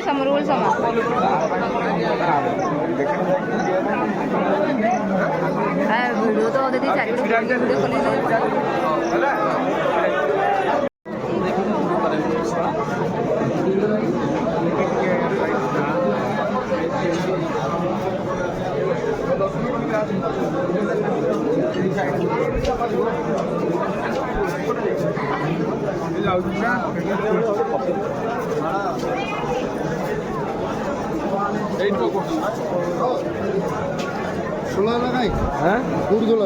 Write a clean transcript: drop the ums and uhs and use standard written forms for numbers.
समोर समोर वीडियो तो होते थे ষোলো লাগাই হ্যাঁ দুধ গুলো